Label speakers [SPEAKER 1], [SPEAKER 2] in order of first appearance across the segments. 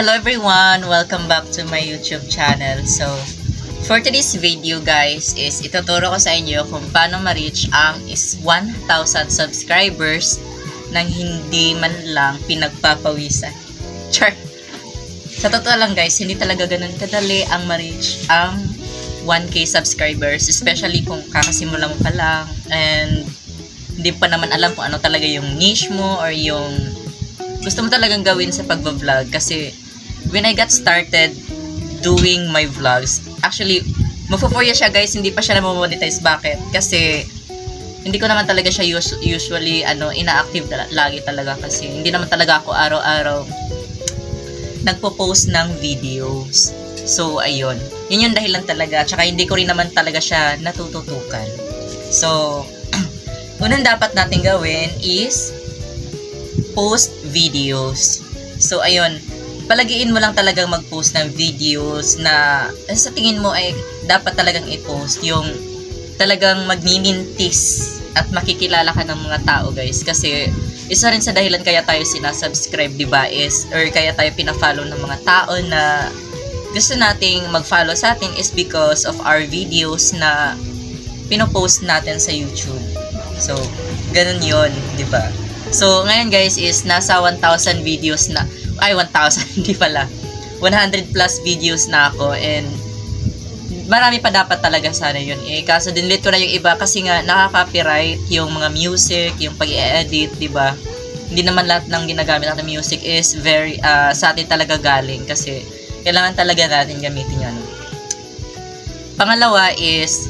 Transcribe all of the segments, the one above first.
[SPEAKER 1] Hello everyone! Welcome back to my YouTube channel. So, for today's video guys is ituturo ko sa inyo kung paano ma-reach ang 1,000 subscribers nang hindi man lang pinagpapawisan. Char! Sa totoo lang guys, hindi talaga ganun kadali ang ma-reach ang 1K subscribers, especially kung kakasimula mo pa lang and hindi pa naman alam kung ano talaga yung niche mo or yung gusto mo talagang gawin sa pagbablog. Kasi when I got started doing my vlogs, actually magpo-4 years siya guys, hindi pa siya na-monetize. Bakit? Kasi hindi ko naman talaga siya usually ina-active lagi talaga, kasi hindi naman talaga ako araw-araw nagpo-post ng videos. So ayun, yun yung dahilan talaga. Tsaka hindi ko rin naman talaga siya natututukan. So unang dapat natin gawin is post videos. So ayun, palagiin mo lang talagang mag-post ng videos na sa tingin mo ay dapat talagang i-post yung talagang magmimintis at makikilala ka ng mga tao guys. Kasi isa rin sa dahilan kaya tayo sinasubscribe, diba, is or kaya tayo pina-follow ng mga tao na gusto nating mag-follow sa atin is because of our videos na pinopost natin sa YouTube. So ganun yun, diba? So, ngayon guys is nasa 1,000 videos na, 1,000, hindi pala, 100 plus videos na ako, and marami pa dapat talaga sana yun kaso dinelete ko na yung iba kasi nga nakaka-copyright yung mga music, yung pag-i-edit, diba? Hindi naman lahat ng ginagamit natin music is very, sa atin talaga galing, kasi kailangan talaga natin gamitin yan. Pangalawa is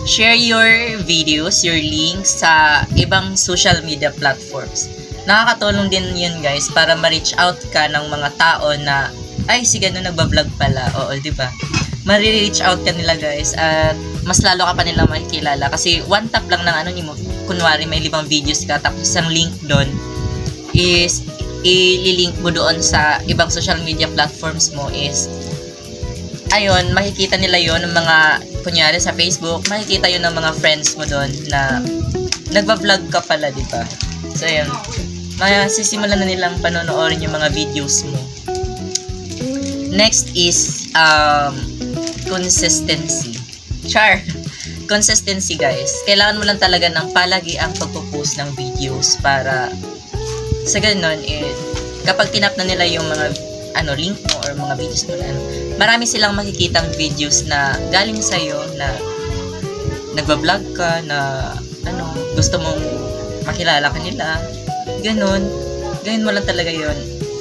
[SPEAKER 1] share your videos, your links sa ibang social media platforms. Nakakatulong din yun guys para ma-reach out ka ng mga tao na, ay si gano'n nagbablog pala. Oo, diba? Ma-reach out ka nila guys at mas lalo ka pa nilang makikilala. Kasi one tap lang ng mo, kunwari may 5 videos ka, tapos isang link doon is i-link mo doon sa ibang social media platforms mo is ayun, makikita nila yon ng mga, kunyari sa Facebook, makikita yun ng mga friends mo doon na nagbablog ka pala, diba? So, ayun, masisimulan na nilang panonoorin yung mga videos mo. Next is, consistency. Char! Consistency, guys. Kailangan mo lang talaga ng palagi ang pagpo-post ng videos para sa ganun, kapag tinap na nila yung mga link mo or mga videos mo na marami silang makikitang videos na galing sa'yo na nagbablog ka, na gusto mong makilala ka nila. Ganun mo lang talaga yon.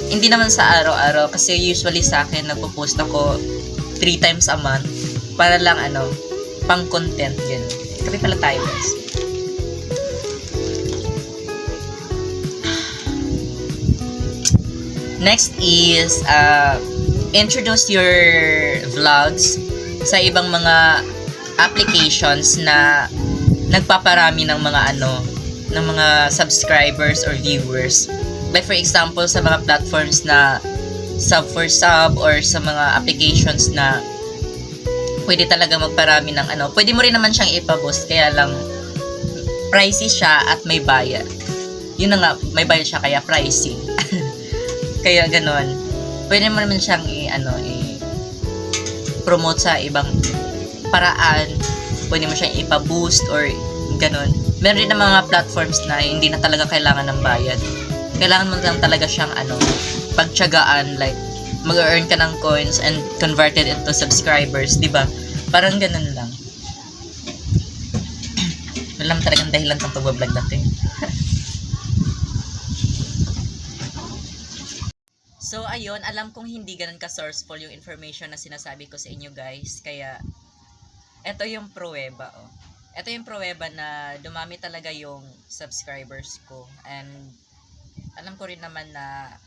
[SPEAKER 1] Hindi naman sa araw-araw, kasi usually sa akin nagpo-post ako 3 times a month para lang pang content, ganun. Kape pala tayo guys. Next is introduce your vlogs sa ibang mga applications na nagpaparami ng mga ng mga subscribers or viewers. Like for example, sa mga platforms na sub for sub or sa mga applications na pwede talaga magparami ng pwede mo rin naman siyang ipa-boost, kaya lang pricey siya at may bayad. Yun na nga, may bayad siya kaya pricey. Kaya ganon. Pwede mo naman siyang i-promote sa ibang paraan. Pwede mo siyang ipa-boost or ganon. Meron din ng mga platforms na hindi na talaga kailangan ng bayad. Kailangan mo lang talaga siyang pagtiyagaan, like mag-earn ka ng coins and converted into subscribers, diba? Parang ganon lang. Wala naman talagang dahilan ng pag-vlog natin. So, ayun, alam kong hindi ganun ka-sourceful yung information na sinasabi ko sa inyo guys. Kaya, ito yung pruweba, oh. Ito yung pruweba na dumami talaga yung subscribers ko. And, alam ko rin naman na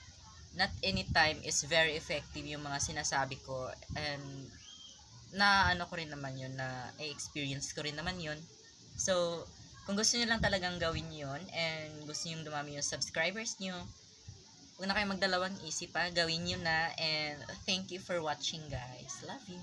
[SPEAKER 1] not anytime is very effective yung mga sinasabi ko. And, ko rin naman yun, na experience ko rin naman yun. So, kung gusto nyo lang talagang gawin yun and gusto nyo dumami yung subscribers nyo, huwag na kayo magdalawang isip, gawin nyo na, and thank you for watching guys. Love you.